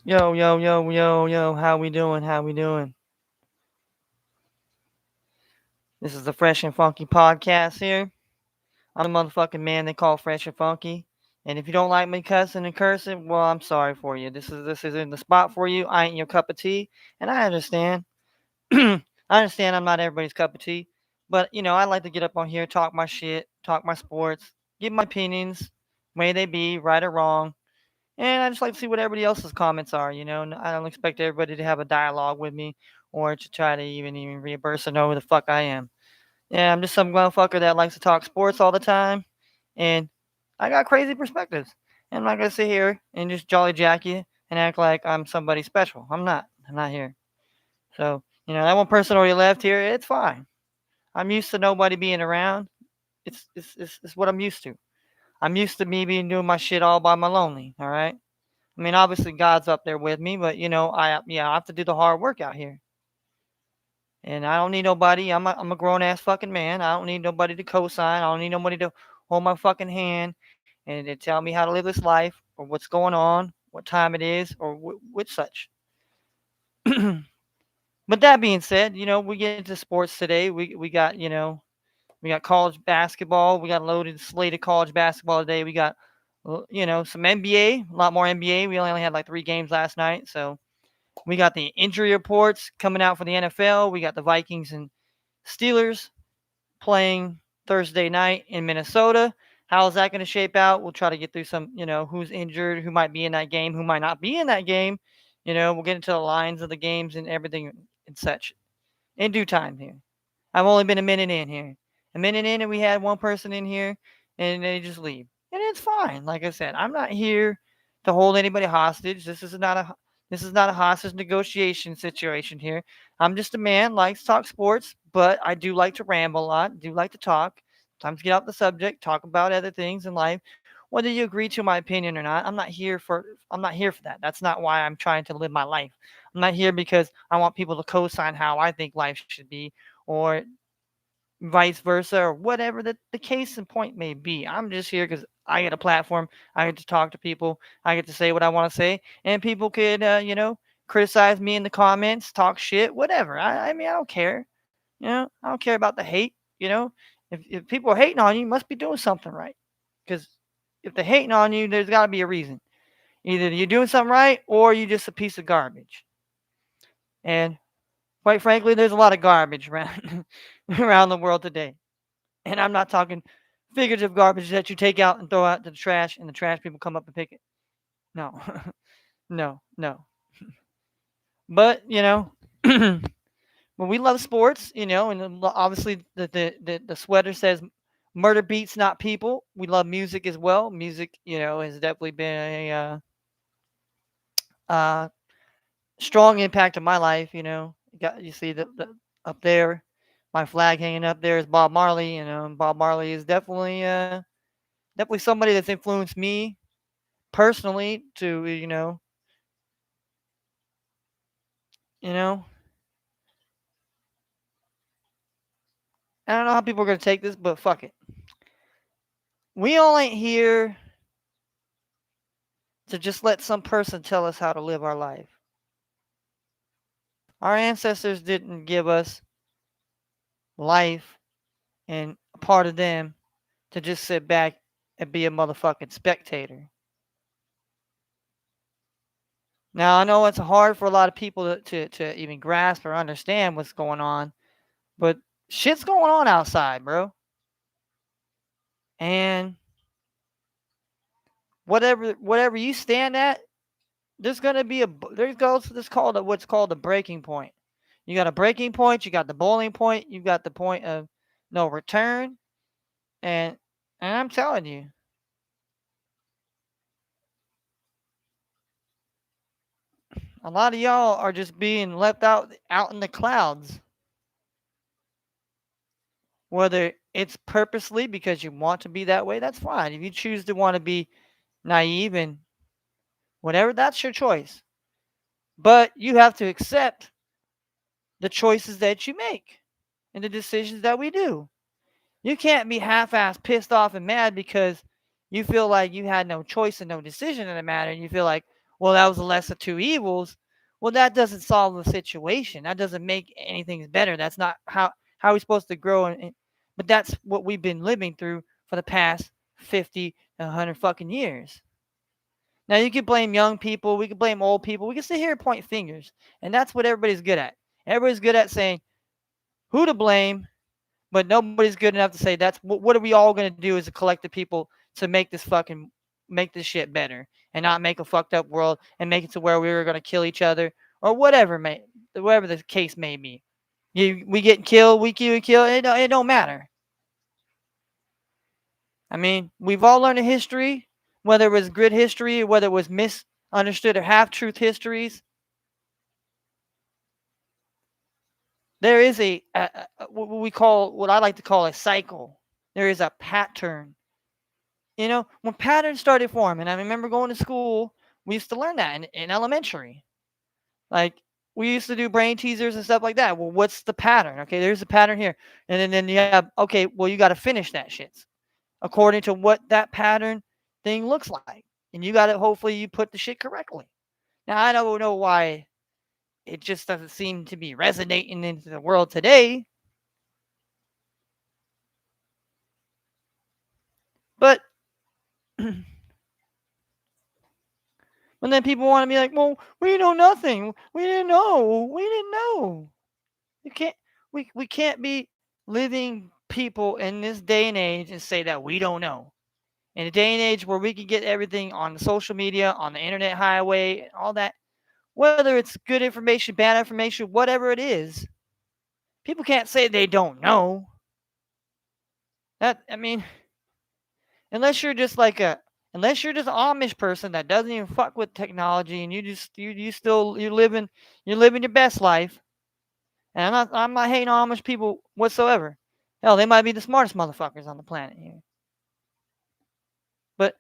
Yo, yo, yo, yo, yo, how we doing? How we doing? This is the Fresh and Funky podcast here. I'm the motherfucking man they call Fresh and Funky. And if you don't like me cussing and cursing, well, I'm sorry for you. This is in the spot for you. I ain't your cup of tea, and I understand. I understand I'm not everybody's cup of tea, but I like to get up on here, talk my shit, talk my sports, give my opinions, may they be right or wrong. And I just like to see what everybody else's comments are. I don't expect everybody to have a dialogue with me or to try to even reimburse or know who the fuck I am. Yeah, I'm just some motherfucker that likes to talk sports all the time, and I got crazy perspectives. And I'm not gonna sit here and just jolly jack you and act like I'm somebody special. I'm not. I'm not here. So that one person already left here. It's fine. I'm used to nobody being around. It's what I'm used to. I'm used to me being doing my shit all by my lonely. All right. I mean, obviously God's up there with me, but I have to do the hard work out here, and I don't need nobody. I'm a grown ass fucking man. I don't need nobody to co-sign. I don't need nobody to hold my fucking hand and to tell me how to live this life or what's going on, what time it is, or which such. But that being said, we get into sports today. We got college basketball. We got a loaded slate of college basketball today. We got some NBA, a lot more NBA. We only had like 3 games last night, so we got the injury reports coming out for the NFL. We got the Vikings and Steelers playing Thursday night in Minnesota. How is that going to shape out? We'll try to get through some, who's injured, who might be in that game, who might not be in that game. We'll get into the lines of the games and everything and such in due time here. I've only been a minute in here. A minute in, and we had one person in here, and they just leave. And it's fine. Like I said, I'm not here to hold anybody hostage. This is not a hostage negotiation situation here. I'm just a man likes to talk sports, but I do like to ramble a lot. Do like to talk. Sometimes get off the subject, talk about other things in life. Whether you agree to my opinion or not, I'm not here for that. That's not why I'm trying to live my life. I'm not here because I want people to co-sign how I think life should be, or vice versa, or whatever the case and point may be. I'm just here because I get a platform. I get to talk to people. I get to say what I want to say, and people could, criticize me in the comments, talk shit, whatever. I mean, I don't care. I don't care about the hate. If people are hating on you, you must be doing something right. Because if they're hating on you, there's got to be a reason. Either you're doing something right or you're just a piece of garbage. And quite frankly, there's a lot of garbage around around the world today. And I'm not talking figurative garbage that you take out and throw out to the trash, and the trash people come up and pick it. No, no, no. But but we love sports, and obviously the sweater says "Murder beats not people." We love music as well. Music, has definitely been a uh, strong impact on my life. You see the up there, my flag hanging up there is Bob Marley. And Bob Marley is definitely somebody that's influenced me personally to you know I don't know how people are gonna take this, but fuck it. We all ain't here to just let some person tell us how to live our life. Our ancestors didn't give us life and a part of them to just sit back and be a motherfucking spectator. Now I know it's hard for a lot of people to even grasp or understand what's going on, but shit's going on outside, bro. And whatever you stand at, there's gonna be there's goes this called what's called a breaking point. You got a breaking point, you got the boiling point, you got the point of no return, and I'm telling you, a lot of y'all are just being left out in the clouds. Whether it's purposely because you want to be that way, that's fine. If you choose to want to be naive and whatever, that's your choice. But you have to accept the choices that you make and the decisions that we do. You can't be half-ass pissed off and mad because you feel like you had no choice and no decision in the matter, and you feel like, well, that was the lesser two evils. Well, that doesn't solve the situation. That doesn't make anything better. That's not how we're supposed to grow. But that's what we've been living through for the past 50 to 100 fucking years. Now, you can blame young people. We can blame old people. We can sit here and point fingers. And that's what everybody's good at. Everybody's good at saying who to blame, but nobody's good enough to say that's what are we all going to do as a collective people to make this shit better and not make a fucked up world and make it to where we were going to kill each other or whatever the case may be. We get killed, we get killed. It don't matter. I mean, we've all learned a history, whether it was good history or whether it was misunderstood or half truth histories. There is what I like to call a cycle. There is a pattern. When patterns started forming, I remember going to school, we used to learn that in elementary. Like, we used to do brain teasers and stuff like that. Well, what's the pattern? Okay, there's a pattern here. And then you have, okay, well, you got to finish that shit according to what that pattern thing looks like. And you got to, hopefully, you put the shit correctly. Now, I don't know why it just doesn't seem to be resonating into the world today. But and then people want to be like, well, we know nothing. We didn't know. We didn't know. We can't be living people in this day and age and say that we don't know. In a day and age where we can get everything on the social media, on the internet highway, all that, whether it's good information, bad information, whatever it is, people can't say they don't know. Unless you're just an Amish person that doesn't even fuck with technology and you're living your best life. And I'm not hating on Amish people whatsoever. Hell, they might be the smartest motherfuckers on the planet here. But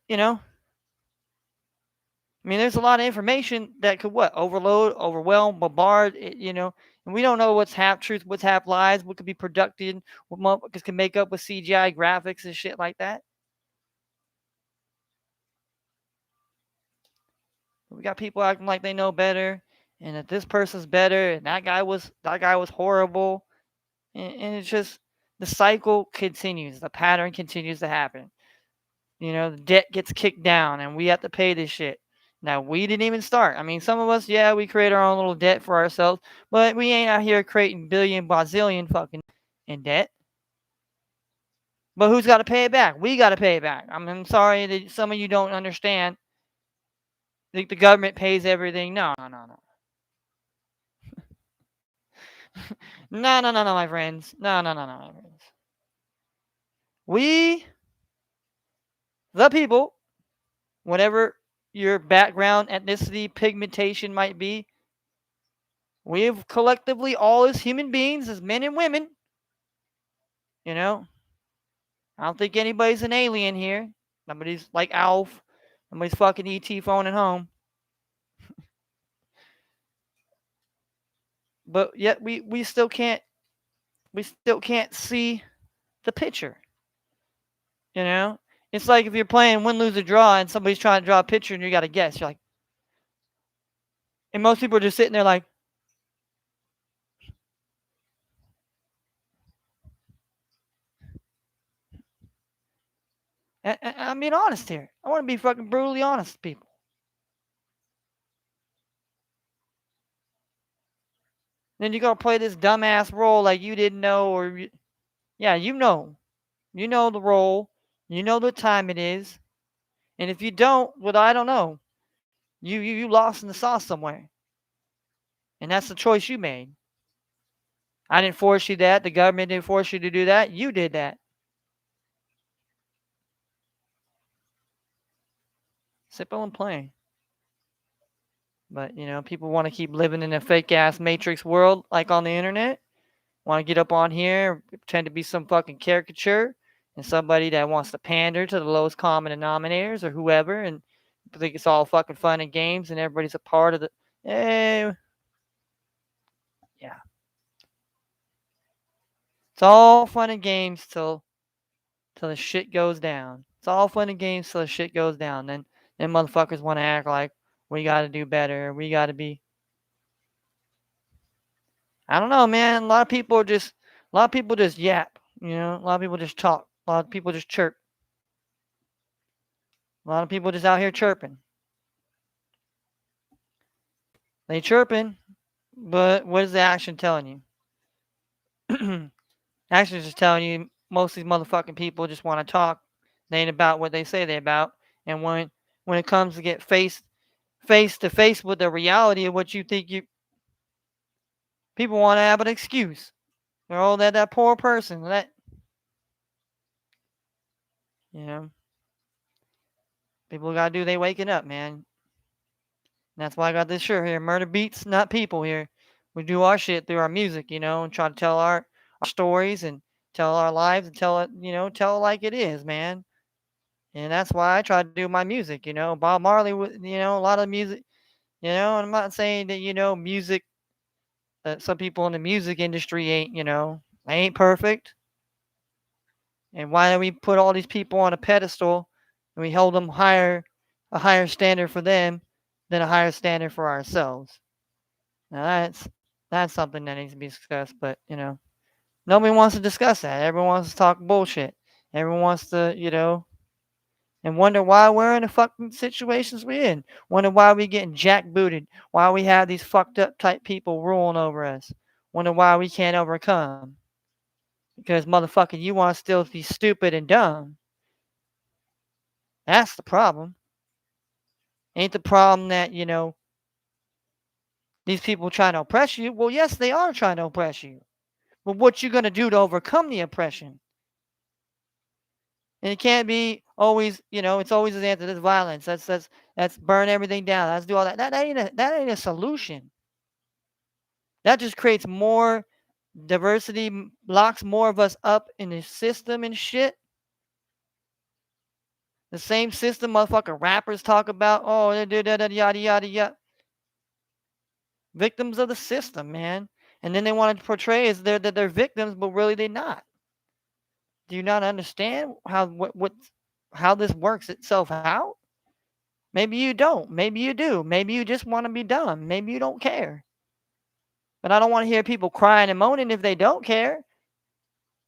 there's a lot of information that could overload, overwhelm, bombard, and we don't know what's half truth, what's half lies, what could be produced, what motherfuckers can make up with CGI graphics and shit like that. We got people acting like they know better, and that this person's better, and that guy was horrible, and it's just the cycle continues, the pattern continues to happen. The debt gets kicked down, and we have to pay this shit. Now, we didn't even start. Some of us, yeah, we create our own little debt for ourselves, but we ain't out here creating billion, bazillion fucking in debt. But who's got to pay it back? We got to pay it back. I'm sorry that some of you don't understand. The government pays everything. No. No, my friends. No, my friends. We, the people, whatever your background, ethnicity, pigmentation might be, we have collectively, all as human beings, as men and women, I don't think anybody's an alien here. Nobody's like Alf. Nobody's fucking E.T. phoning home. But yet we still can't see the picture. It's like if you're playing win, lose, or draw, and somebody's trying to draw a picture, and you got to guess. You're like, and most people are just sitting there like, I'm being honest here. I want to be fucking brutally honest, people. Then you're gonna play this dumbass role like you didn't know, yeah, you know the role, you know the time it is, and if you don't, well, I don't know. You lost in the sauce somewhere, and that's the choice you made. I didn't force you that. The government didn't force you to do that. You did that. Simple and plain. But people want to keep living in a fake ass matrix world, like on the internet. Want to get up on here, pretend to be some fucking caricature, and somebody that wants to pander to the lowest common denominators or whoever, and think it's all fucking fun and games, and everybody's a part of the. Yeah. It's all fun and games till the shit goes down. It's all fun and games till the shit goes down. Then motherfuckers want to act like, We got to do better. We got to be. I don't know, man. A lot of people just yap. A lot of people just talk. A lot of people just chirp. A lot of people just out here chirping. They chirping, but what is the action telling you? Action is just telling you most of these motherfucking people just want to talk. They ain't about what they say they about. And when it comes to get face to face with the reality of what you think you people want to have an excuse. Oh, that poor person. That you know, people gotta do they waking up, man. And that's why I got this shirt here. Murder beats, not people here. We do our shit through our music, and try to tell our stories and tell our lives and tell it, tell it like it is, man. And that's why I try to do my music, Bob Marley, a lot of music, and I'm not saying that, music, that some people in the music industry ain't, they ain't perfect. And why do we put all these people on a pedestal and we hold them a higher standard for them than a higher standard for ourselves? Now that's something that needs to be discussed, but nobody wants to discuss that. Everyone wants to talk bullshit. Everyone wants to, and wonder why we're in the fucking situations we're in. Wonder why we getting jackbooted. Why we have these fucked up type people ruling over us. Wonder why we can't overcome. Because motherfucker, you want to still be stupid and dumb. That's the problem. Ain't the problem that, these people trying to oppress you? Well, yes, they are trying to oppress you. But what you gonna do to overcome the oppression? And it can't be always, it's always the answer. That's violence. That's burn everything down. Let's do all that. That ain't a solution. That just creates more diversity, locks more of us up in the system and shit. The same system motherfucking rappers talk about. Oh, they do that, yada yada yada. Victims of the system, man. And then they want to portray as that they're victims, but really they're not. Do you not understand how this works itself out? Maybe you don't. Maybe you do. Maybe you just want to be dumb. Maybe you don't care. But I don't want to hear people crying and moaning if they don't care.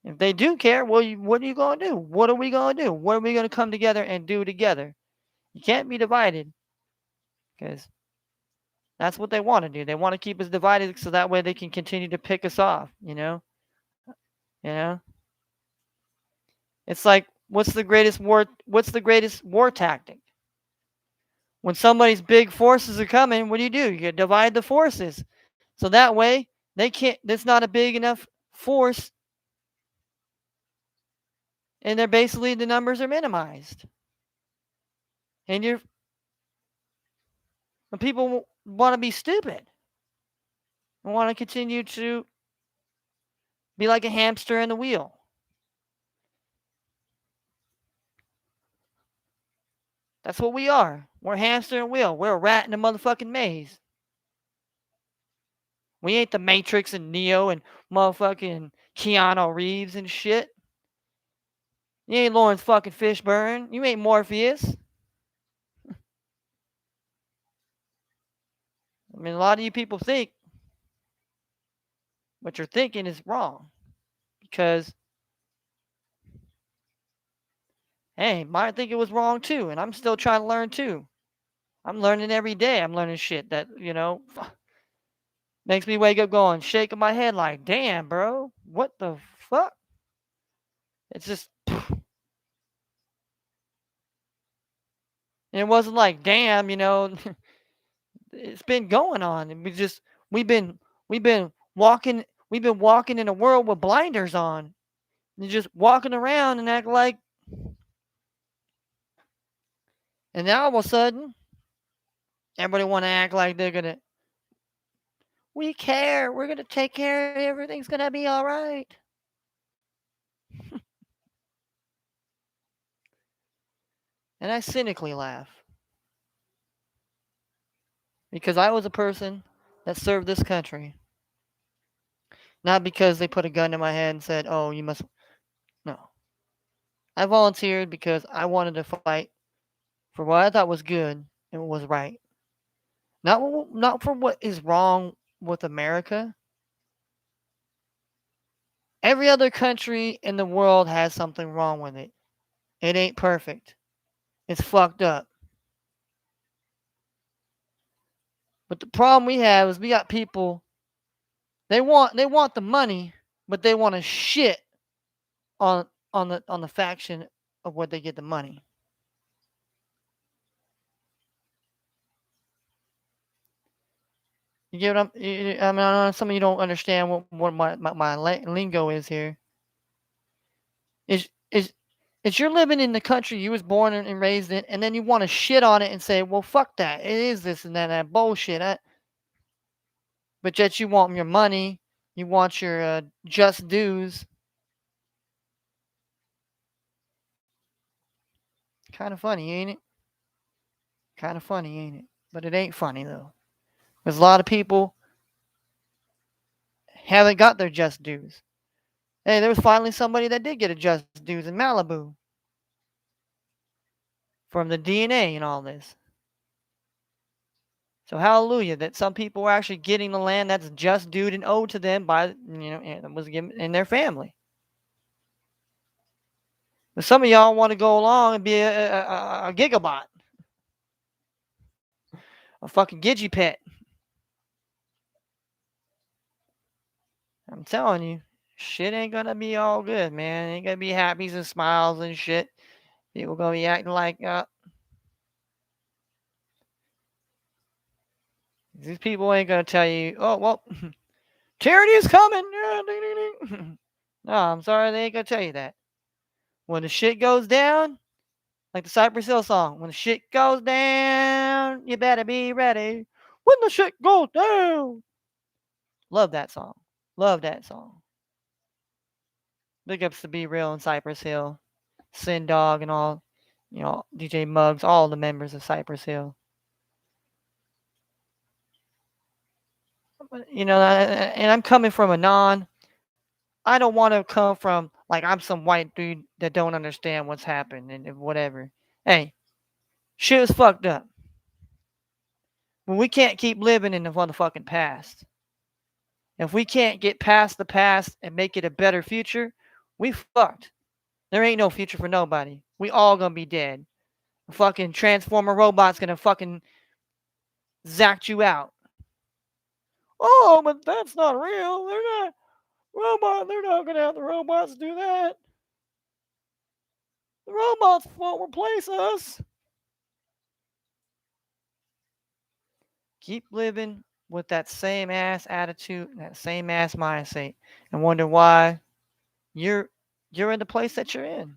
If they do care, well, what are you going to do? What are we going to do? What are we going to come together and do together? You can't be divided because that's what they want to do. They want to keep us divided so that way they can continue to pick us off, You know? It's like what's the greatest war tactic? When somebody's big forces are coming, what do? You divide the forces. So that way they can't there's not a big enough force and they're basically the numbers are minimized. And people want to be stupid and want to continue to be like a hamster in the wheel. That's what we are. We're a hamster in a wheel. We're a rat in a motherfucking maze. We ain't the Matrix and Neo and motherfucking Keanu Reeves and shit. You ain't Lawrence fucking Fishburne. You ain't Morpheus. I mean, a lot of you people think what you're thinking is wrong because, hey, might think it was wrong too, and I'm still trying to learn too. I'm learning every day. I'm learning shit that, makes me wake up going, shaking my head like, damn, bro, what the fuck? It's just, it wasn't like, damn, it's been going on. And we've been, we've been walking in a world with blinders on. And just walking around and act like, and now all of a sudden, everybody want to act like we care. We're going to take care. Everything's going to be all right. And I cynically laugh. Because I was a person that served this country. Not because they put a gun to my head and said, oh, you must. No. I volunteered because I wanted to fight for what I thought was good and what was right. Not for what is wrong with America. Every other country in the world has something wrong with it. It ain't perfect. It's fucked up. But the problem we have is we got people, they want the money, but they want to shit on the faction of where they get the money. You get what I mean, I know some of you don't understand what my lingo is here. Is you're living in the country you was born and raised in, and then you want to shit on it and say, well, fuck that. It is this and that bullshit. But yet you want your money, you want your just dues. Kind of funny, ain't it? Kind of funny, ain't it? But it ain't funny though, because a lot of people haven't got their just dues. Hey, there was finally somebody that did get a just dues in Malibu from the DNA and all this. So hallelujah that some people are actually getting the land that's just due and owed to them by and was given in their family. But some of y'all want to go along and be a gigabot, a fucking gigi pet. I'm telling you, shit ain't gonna be all good, man. Ain't gonna be happies and smiles and shit. People gonna be acting like these people ain't gonna tell you, oh well, tyranny is coming. No, I'm sorry, they ain't gonna tell you that. When the shit goes down, like the Cypress Hill song, when the shit goes down, you better be ready. When the shit goes down. Love that song. Love that song. Big ups to Be Real and Cypress Hill, Sin Dog and all, DJ Muggs, all the members of Cypress Hill. And I'm coming from I don't want to come from like I'm some white dude that don't understand what's happened and whatever. Hey, shit is fucked up. But we can't keep living in the motherfucking past. If we can't get past the past and make it a better future, we fucked. There ain't no future for nobody. We all gonna be dead. A fucking transformer robot's gonna fucking zack you out. Oh, but that's not real. They're not gonna have the robots do that. The robots won't replace us. Keep living with that same ass attitude, that same ass mindset, and wonder why you're in the place that you're in.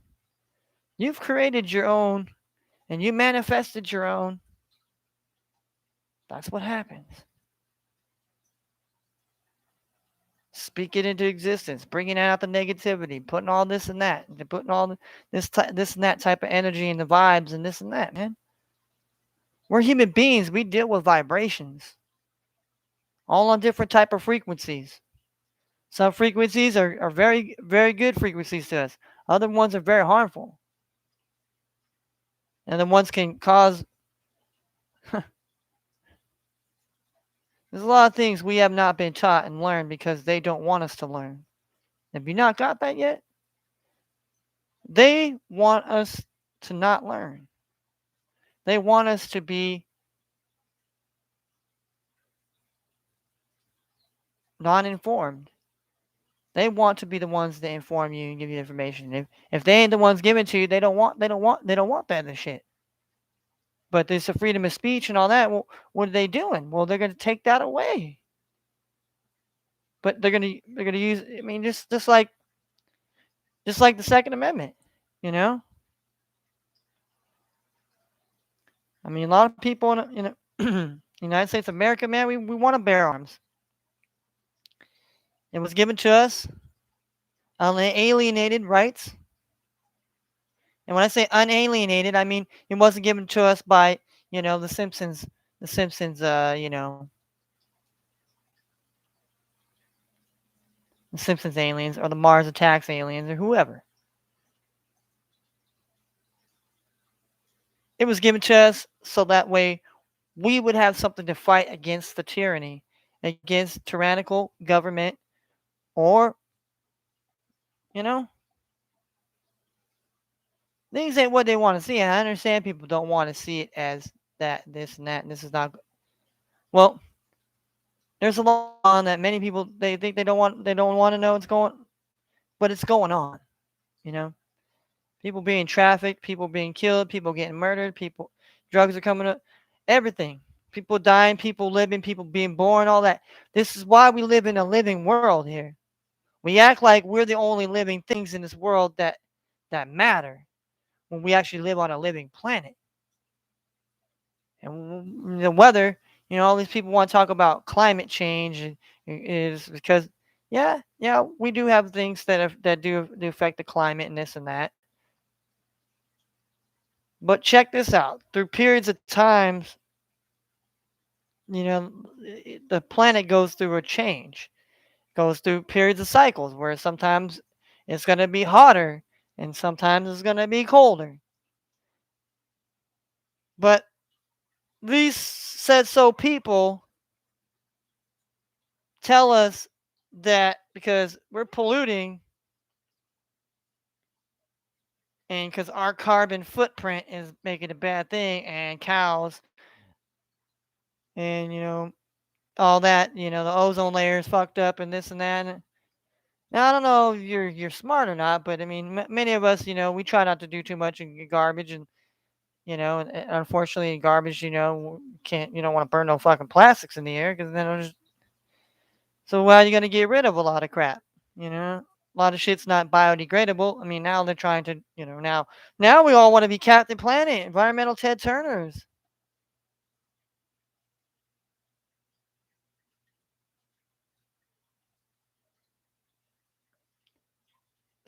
You've created your own and you manifested your own. That's what happens. Speak it into existence, bringing out the negativity, putting all this and that, putting all this and that type of energy and the vibes and this and that, man. We're human beings. We deal with vibrations, all on different type of frequencies. Some frequencies are very, very good frequencies to us. Other ones are very harmful. And the ones can cause there's a lot of things we have not been taught and learned because they don't want us to learn. Have you not got that yet? They want us to not learn. They want us to be non-informed. They want to be the ones that inform you and give you information. If they ain't the ones giving to you, they don't want that shit. But there's a freedom of speech and all that. Well, what are they doing? Well, they're going to take that away. But they're going to use. I mean, just like the Second Amendment, you know. I mean, a lot of people in United States of America, man, we want to bear arms. It was given to us unalienated rights. And when I say unalienated, I mean it wasn't given to us by, the Simpsons, the Simpsons aliens or the Mars Attacks aliens or whoever. It was given to us so that way we would have something to fight against the tyranny, against tyrannical government, or, you know, things ain't what they want to see. And I understand people don't want to see it as that, this, and that, and this is not. Well, there's a law on that many people they think they don't want to know what's going, but it's going on. You know, people being trafficked, people being killed, people getting murdered, people, drugs are coming up, everything. People dying, people living, people being born, all that. This is why we live in a living world here. We act like we're the only living things in this world that matter when we actually live on a living planet. And the weather, all these people want to talk about climate change is because, yeah, we do have things that do affect the climate and this and that. But check this out. Through periods of times, the planet goes through a change, goes through periods of cycles where sometimes it's going to be hotter and sometimes it's going to be colder. But these said so people tell us that because we're polluting and because our carbon footprint is making a bad thing, and cows and all that, the ozone layer is fucked up and this and that. Now I don't know if you're smart or not, but I mean many of us, we try not to do too much in garbage, and and unfortunately in garbage, can't, you don't want to burn no fucking plastics in the air because then it'll just, so how are you gonna get rid of a lot of crap? You know, a lot of shit's not biodegradable. I mean, now they're trying to, now we all want to be Captain Planet, environmental Ted Turners.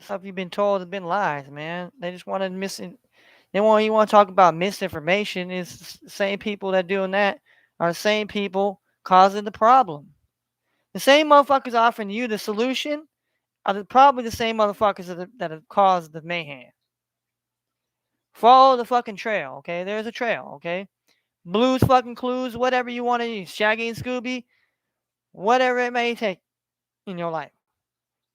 Stuff you've been told has been lies, man. They just want to They want you want to talk about misinformation. It's the same people that doing that are the same people causing the problem. The same motherfuckers offering you the solution are probably the same motherfuckers that have caused the mayhem. Follow the fucking trail, okay? There's a trail, okay? Blues fucking Clues, whatever you want to use, Shaggy and Scooby, whatever it may take in your life.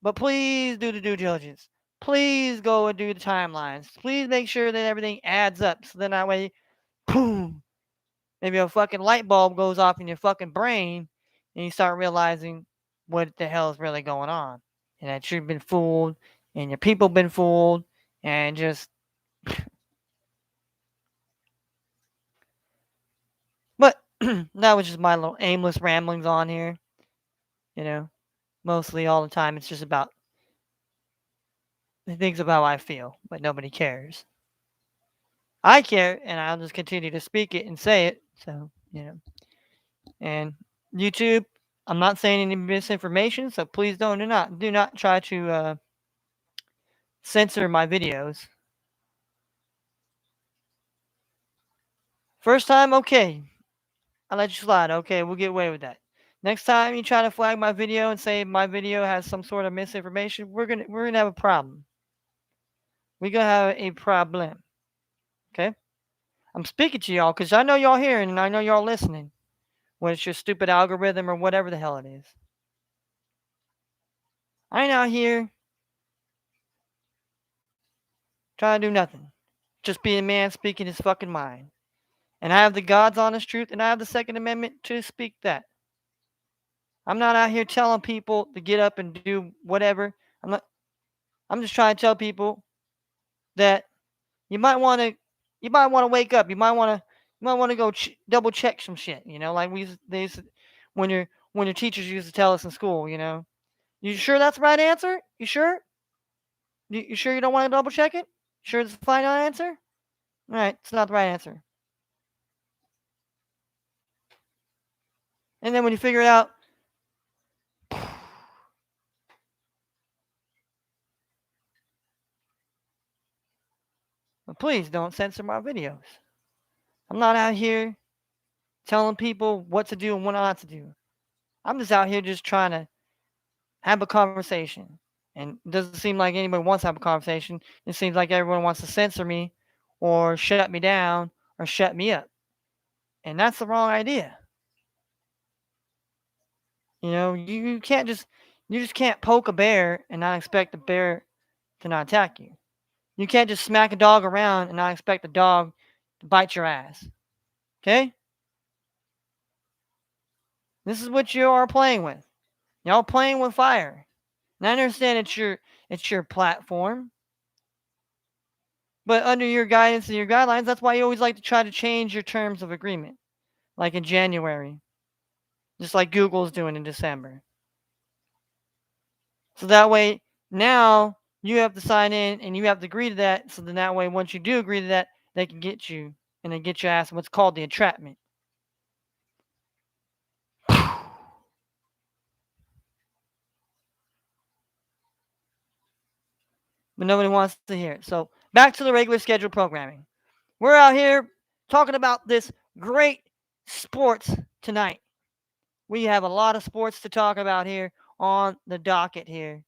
But please do the due diligence. Please go and do the timelines. Please make sure that everything adds up. So then that way, boom, maybe a fucking light bulb goes off in your fucking brain and you start realizing what the hell is really going on. And that you've been fooled and your people been fooled and just. But that was just my little aimless ramblings on here. You know, mostly all the time it's just about things about how I feel, but nobody cares. I care, and I'll just continue to speak it and say it. So, and YouTube, I'm not saying any misinformation, so please do not try to censor my videos. First time, okay, I'll let you slide. Okay, we'll get away with that. Next time you try to flag my video and say my video has some sort of misinformation, we're gonna have a problem. We're gonna have a problem. Okay? I'm speaking to y'all because I know y'all hearing and I know y'all listening. When it's your stupid algorithm or whatever the hell it is. I ain't out here trying to do nothing. Just be a man speaking his fucking mind. And I have the God's honest truth and I have the Second Amendment to speak that. I'm not out here telling people to get up and do whatever. I'm just trying to tell people that you might want to wake up. You might want to go double check some shit, like when your teachers used to tell us in school, You sure that's the right answer? You sure? You sure you don't want to double check it? Sure it's the final answer? All right, it's not the right answer. And then when you figure it out, please don't censor my videos. I'm not out here telling people what to do and what not to do. I'm just out here just trying to have a conversation. And it doesn't seem like anybody wants to have a conversation. It seems like everyone wants to censor me or shut me down or shut me up. And that's the wrong idea. You can't you just can't poke a bear and not expect the bear to not attack you. You can't just smack a dog around and not expect the dog to bite your ass. Okay? This is what you are playing with. Y'all playing with fire. And I understand it's your platform. But under your guidance and your guidelines, that's why you always like to try to change your terms of agreement. Like in January. Just like Google's doing in December. So that way, now you have to sign in and you have to agree to that. So then that way, once you do agree to that, they can get you and they get your ass what's called the entrapment. But nobody wants to hear it. So back to the regular scheduled programming. We're out here talking about this great sports tonight. We have a lot of sports to talk about here on the docket here.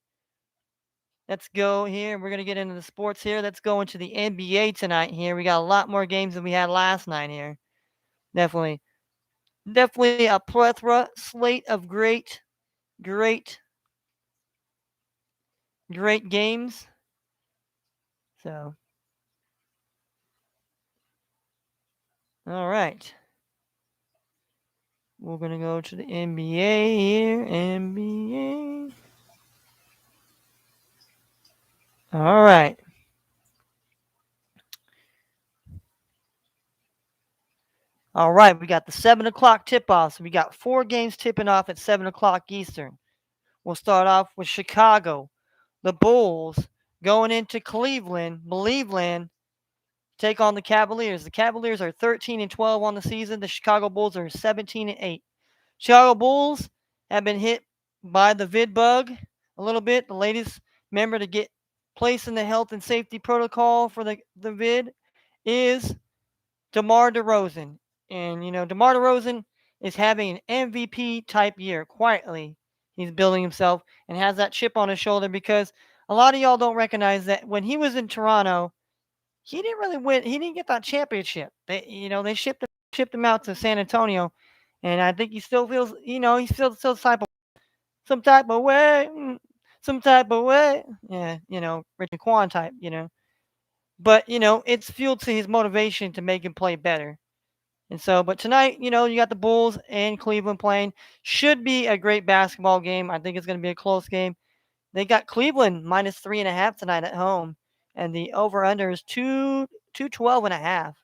Let's go here. We're going to get into the sports here. Let's go into the NBA tonight here. We got a lot more games than we had last night here. Definitely a plethora slate of great games. So, all right. We're going to go to the NBA here. NBA. All right. All right. We got the 7 o'clock tip off. So we got 4 games tipping off at 7 o'clock Eastern. We'll start off with Chicago. The Bulls going into Cleveland, take on the Cavaliers. The Cavaliers are 13-12 on the season. The Chicago Bulls are 17-8. Chicago Bulls have been hit by the vid bug a little bit. The latest member to get placed in the health and safety protocol for the vid is DeMar DeRozan. And, DeMar DeRozan is having an MVP type year. Quietly, he's building himself and has that chip on his shoulder because a lot of y'all don't recognize that when he was in Toronto, he didn't really win. He didn't get that championship. They shipped him out to San Antonio, and I think he still feels, he still some type of way, some type of way. Yeah, Rich and Quan type, But it's fueled to his motivation to make him play better. And so, but tonight, you got the Bulls and Cleveland playing. Should be a great basketball game. I think it's going to be a close game. They got Cleveland minus 3.5 tonight at home, and the over under is 212.5.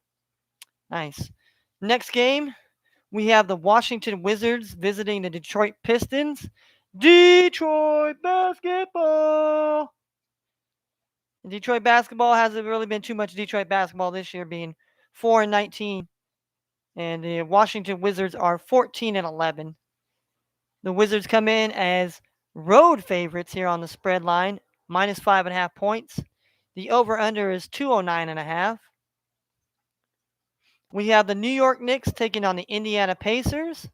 Nice. Next game, we have the Washington Wizards visiting the Detroit Pistons. Detroit basketball. Detroit basketball hasn't really been too much Detroit basketball this year, being 4-19, and the Washington Wizards are 14-11. The Wizards come in as road favorites here on the spread line, minus 5.5 points. The over-under is 209.5. We have the New York Knicks taking on the Indiana Pacers.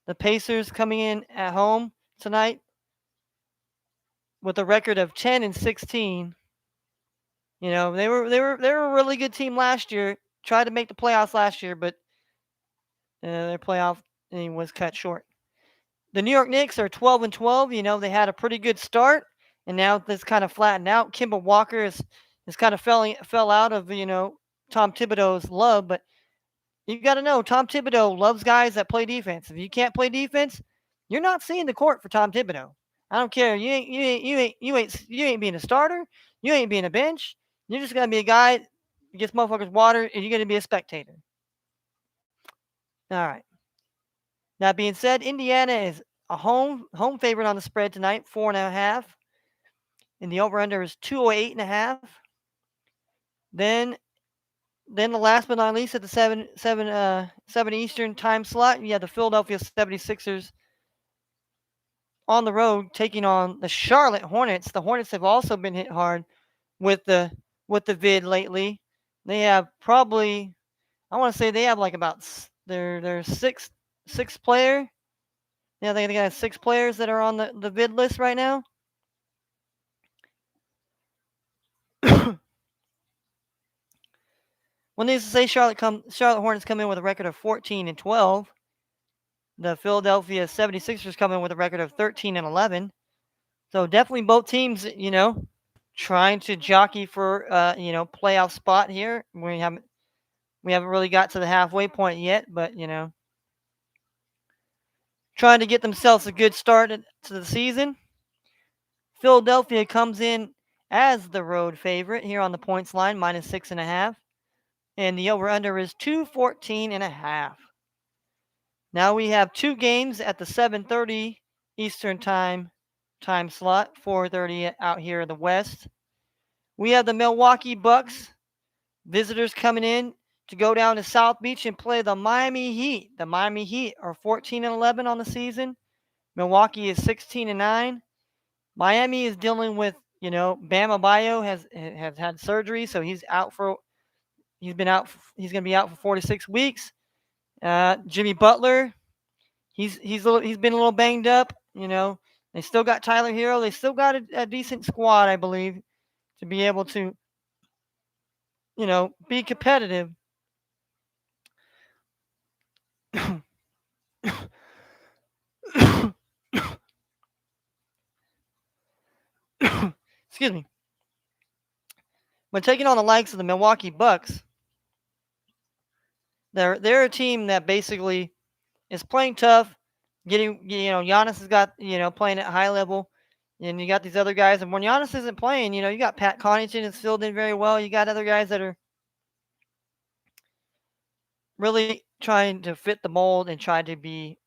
The Pacers coming in at home tonight with a record of 10-16. They were a really good team last year. Tried to make the playoffs last year, but their playoff was cut short. The New York Knicks are 12-12. They had a pretty good start, and now this kind of flattened out. Kemba Walker is kind of fell out of Tom Thibodeau's love, but you got to know Tom Thibodeau loves guys that play defense. If you can't play defense, you're not seeing the court for Tom Thibodeau. I don't care. You ain't being a starter. You ain't being a bench. You're just gonna be a guy who gets motherfuckers water, and you're gonna be a spectator. All right. That being said, Indiana is a home favorite on the spread tonight, 4.5, and the over under is 208.5. Then the last but not least at the 7 Eastern time slot, you have the Philadelphia 76ers on the road taking on the Charlotte Hornets. The Hornets have also been hit hard with the vid lately. They have probably, I want to say they have like about their six player. Yeah, they got 6 players that are on the vid list right now. Well, needless to say, Charlotte Hornets come in with a record of 14-12. The Philadelphia 76ers come in with a record of 13-11. So definitely both teams, trying to jockey for playoff spot here. We haven't really got to the halfway point yet, but trying to get themselves a good start to the season. Philadelphia comes in as the road favorite here on the points line, -6.5. And the over-under is 214.5. Now we have two games at the 7:30 Eastern time slot, 4:30 out here in the West. We have the Milwaukee Bucks visitors coming in to go down to South Beach and play the Miami Heat. The Miami Heat are 14-11 on the season. Milwaukee is 16-9. Miami is dealing with, Bam Adebayo has had surgery, so he's out for he's been out he's going to be out for 4 to 6 weeks. Jimmy Butler, he's been a little banged up, They still got Tyler Hero. They still got a decent squad, I believe, to be able to, be competitive. Excuse me. When taking on the likes of the Milwaukee Bucks, they're a team that basically is playing tough. Giannis has got, playing at a high level. And you got these other guys. And when Giannis isn't playing, you got Pat Connaughton is filled in very well. You got other guys that are really trying to fit the mold and try to be,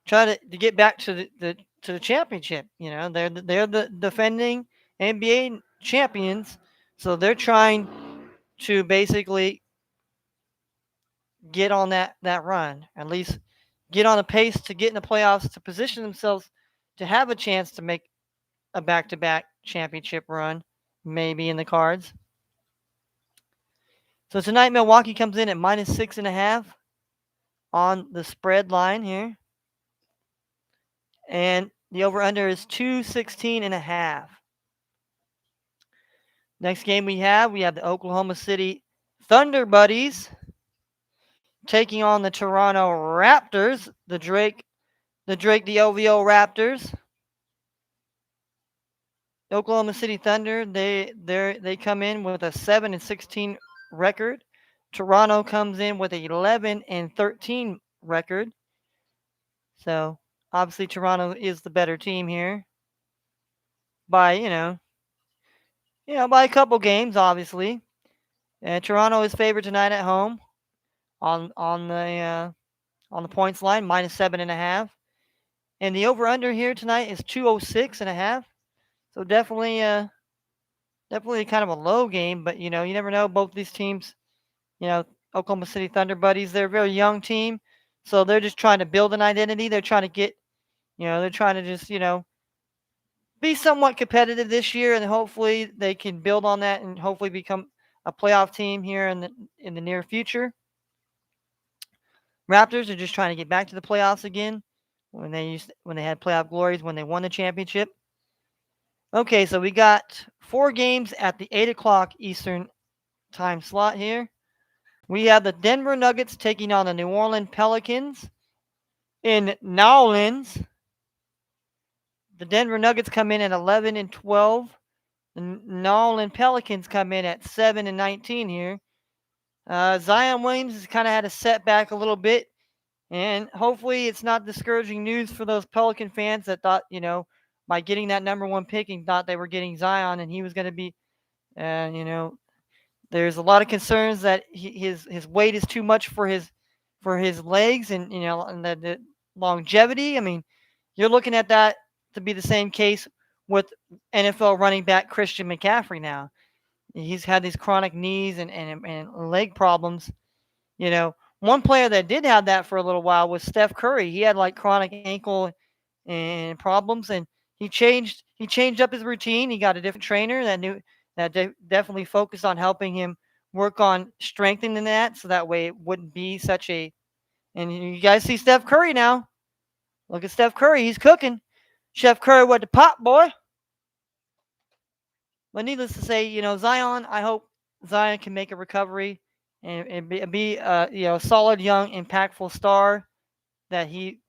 try to get back to the championship. They're the defending NBA champions. So they're trying to basically get on that run, at least get on a pace to get in the playoffs to position themselves to have a chance to make a back-to-back championship run, maybe in the cards. So tonight, Milwaukee comes in at -6.5 on the spread line here. And the over-under is 216.5. Next game we have the Oklahoma City Thunder Buddies taking on the Toronto Raptors, the Drake the OVO Raptors. The Oklahoma City Thunder, they come in with a 7-16 record. Toronto comes in with a 11-13 record. So obviously Toronto is the better team here by by a couple games, obviously. And Toronto is favored tonight at home on the points line, -7.5. And the over-under here tonight is 206.5. So definitely kind of a low game, but you never know. Both these teams, Oklahoma City Thunder Buddies, they're a very young team, so they're just trying to build an identity. They're trying to get, they're trying to just, be somewhat competitive this year, and hopefully they can build on that and hopefully become a playoff team here in the near future. Raptors are just trying to get back to the playoffs again when they had playoff glories when they won the championship. Okay, so we got 4 games at the 8 o'clock Eastern time slot here. We have the Denver Nuggets taking on the New Orleans Pelicans in New Orleans. The Denver Nuggets come in at 11-12. The New Orleans Pelicans come in at 7-19 here. Zion Williams has kind of had a setback a little bit, and hopefully it's not discouraging news for those Pelican fans that thought, by getting that number 1 pick and thought they were getting Zion and he was going to be, there's a lot of concerns that his weight is too much for his legs and and the longevity. I mean, you're looking at that to be the same case with NFL running back Christian McCaffrey now. He's had these chronic knees and leg problems. One player that did have that for a little while was Steph Curry. He had like chronic ankle and problems, and he changed up his routine. He got a different trainer that definitely focused on helping him work on strengthening that, so that way it wouldn't be such a. And you guys see Steph Curry now. Look at Steph Curry. He's cooking. Chef Curry with the pot, boy. But needless to say, Zion, I hope Zion can make a recovery and be a solid, young, impactful star that he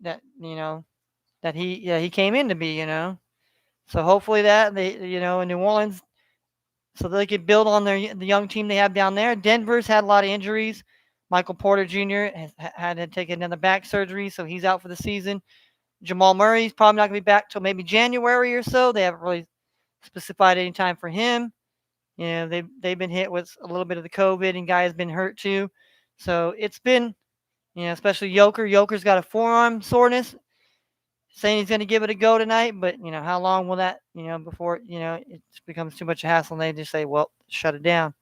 came in to be. So hopefully that they in New Orleans, so they could build on the young team they have down there. Denver's had a lot of injuries. Michael Porter Jr. has had to take another back surgery, so he's out for the season. Jamal Murray's probably not going to be back till maybe January or so. They haven't really specified any time for him. They've been hit with a little bit of the COVID, and guy has been hurt too. So it's been, especially Joker. Joker's got a forearm soreness, saying he's going to give it a go tonight. But how long will that, before it becomes too much a hassle, and they just say, well, shut it down.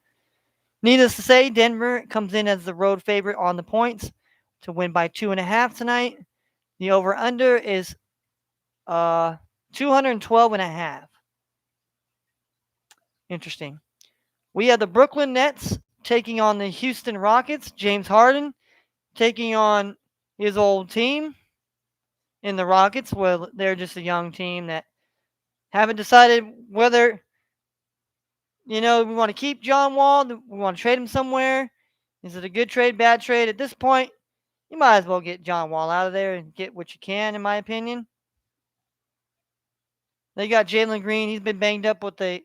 Needless to say, Denver comes in as the road favorite on the points to win by 2.5 tonight. The over/under is 212.5. Interesting. We have the Brooklyn Nets taking on the Houston Rockets. James Harden taking on his old team in the Rockets. Well, they're just a young team that haven't decided whether we want to keep John Wall. We want to trade him somewhere. Is it a good trade, bad trade? At this point, you might as well get John Wall out of there and get what you can, in my opinion. They got Jalen Green. He's been banged up with a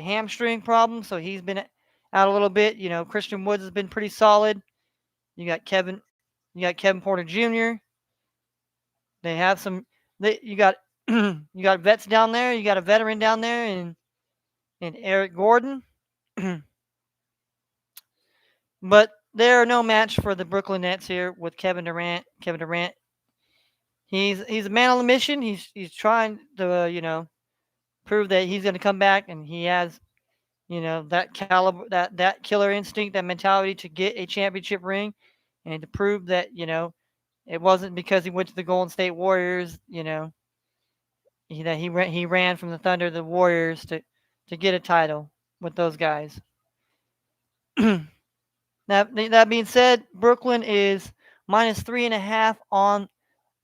hamstring problem, so he's been out a little bit. Christian Woods has been pretty solid. You got Kevin Porter Jr. They have some. You got you got vets down there. You got a veteran down there, and Eric Gordon. But they're no match for the Brooklyn Nets here with Kevin Durant. Kevin Durant, he's a man on the mission. He's trying to prove that he's going to come back, and he has that caliber, that killer instinct, that mentality to get a championship ring, and to prove that it wasn't because he went to the Golden State Warriors. That he ran from the Thunder to the Warriors to get a title with those guys. That being said, Brooklyn is -3.5 on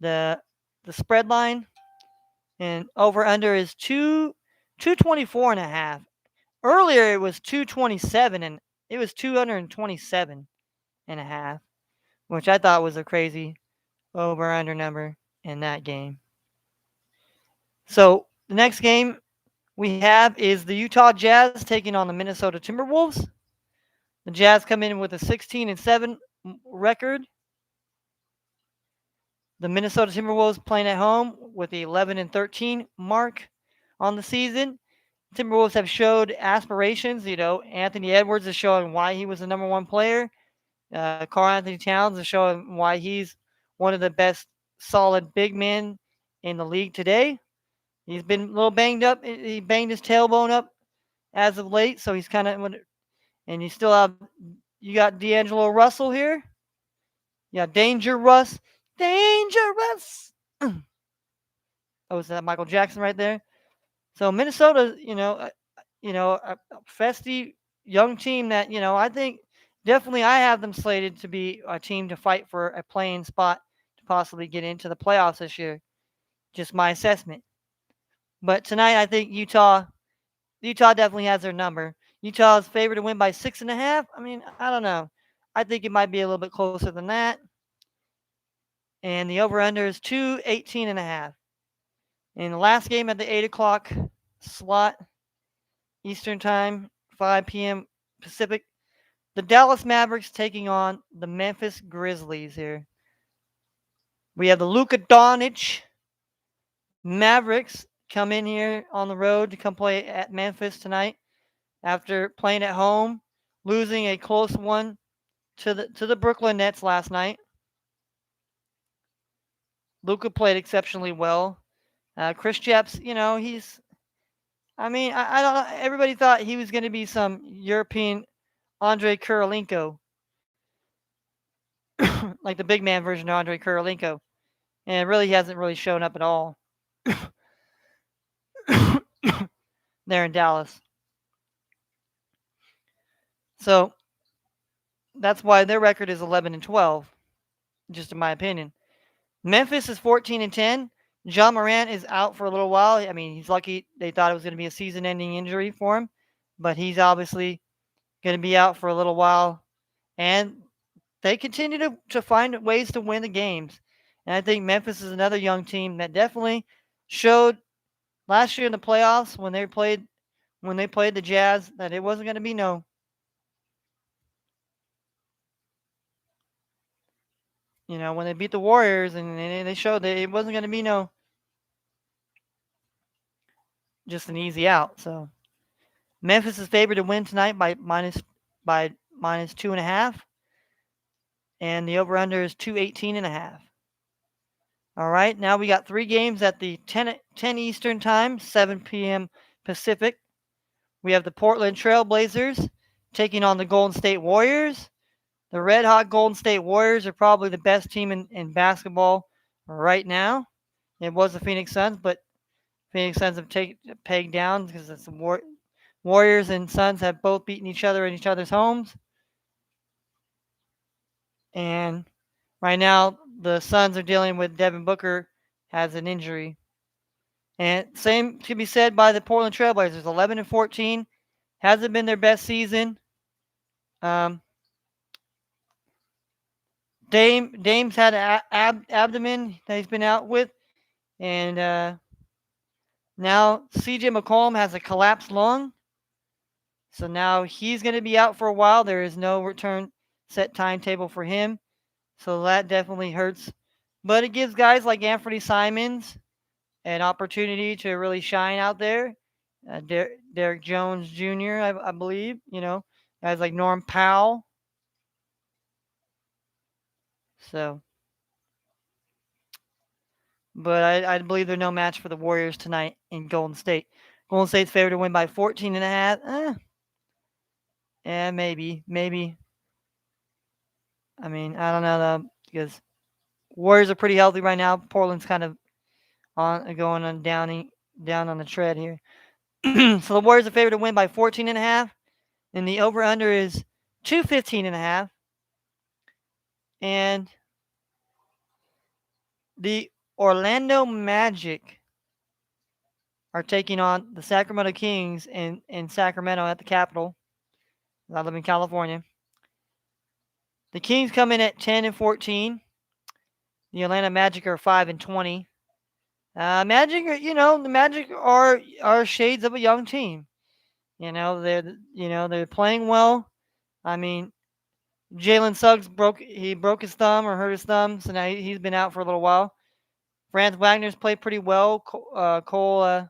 the spread line, and over under is 224.5. Earlier it was 227, and it was 227.5, which I thought was a crazy over under number in that game. So the next game we have is the Utah Jazz taking on the Minnesota Timberwolves. The Jazz come in with a 16-7 record. The Minnesota Timberwolves playing at home with the 11-13 mark on the season. Timberwolves have showed aspirations. Anthony Edwards is showing why he was the number one player. Karl-Anthony Towns is showing why he's one of the best solid big men in the league today. He's been a little banged up. He banged his tailbone up as of late, so he's kind of. And you got D'Angelo Russell here. Yeah, Danger Russ. Oh, is that Michael Jackson right there? So Minnesota, a festy young team that I think definitely I have them slated to be a team to fight for a playing spot to possibly get into the playoffs this year. Just my assessment. But tonight I think Utah definitely has their number. Utah is favored to win by 6.5. I mean, I don't know. I think it might be a little bit closer than that. And the over/under is 218.5. In the last game at the 8 o'clock slot, Eastern Time, 5 p.m. Pacific, the Dallas Mavericks taking on the Memphis Grizzlies here. We have the Luka Doncic Mavericks come in here on the road to come play at Memphis tonight after playing at home, losing a close one to the Brooklyn Nets last night. Luka played exceptionally well. Kristaps, he's. I mean, I don't know. Everybody thought he was going to be some European Andre Kirilenko, like the big man version of Andre Kirilenko, and really he hasn't really shown up at all there in Dallas. So that's why their record is 11-12, just in my opinion. Memphis is 14-10. Ja Morant is out for a little while. I mean, he's lucky. They thought it was going to be a season-ending injury for him, but he's obviously going to be out for a little while, and they continue to find ways to win the games. And I think Memphis is another young team that definitely showed last year in the playoffs when they played the Jazz that it wasn't going to be no, when they beat the Warriors, and they showed that it wasn't going to be no just an easy out. So Memphis is favored to win tonight by minus 2.5, and the over under is 218.5. All right, now we got three games at the 10 Eastern time, 7 p.m. Pacific. We have the Portland Trailblazers taking on the Golden State Warriors. The red hot Golden State Warriors are probably the best team in basketball right now. It was the Phoenix Suns, but Phoenix Suns have pegged down because it's the Warriors and Suns have both beaten each other in each other's homes. And right now, the Suns are dealing with Devin Booker has an injury. And same can be said by the Portland Trailblazers. 11-14 hasn't been their best season. Dame's had an abdomen that he's been out with, and now CJ McCollum has a collapsed lung, so now he's going to be out for a while. There is no return set timetable for him, so that definitely hurts. But it gives guys like Anthony Simons an opportunity to really shine out there. Derek Jones Jr., I believe, guys like Norm Powell. So, but I believe they're no match for the Warriors tonight in Golden State. Golden State's favored to win by 14.5. Yeah, maybe. I mean, I don't know though, because Warriors are pretty healthy right now. Portland's kind of going on down on the tread here. So the Warriors are favored to win by 14.5, and the over under is 215.5. And the Orlando Magic are taking on the Sacramento Kings in Sacramento at the Capitol. I live in California. The Kings come in at 10-14. The Atlanta Magic are 5-20. Magic, the Magic are shades of a young team. They're playing well. I mean, Jalen Suggs broke his thumb or hurt his thumb, so now he's been out for a little while. Franz Wagner's played pretty well. Cole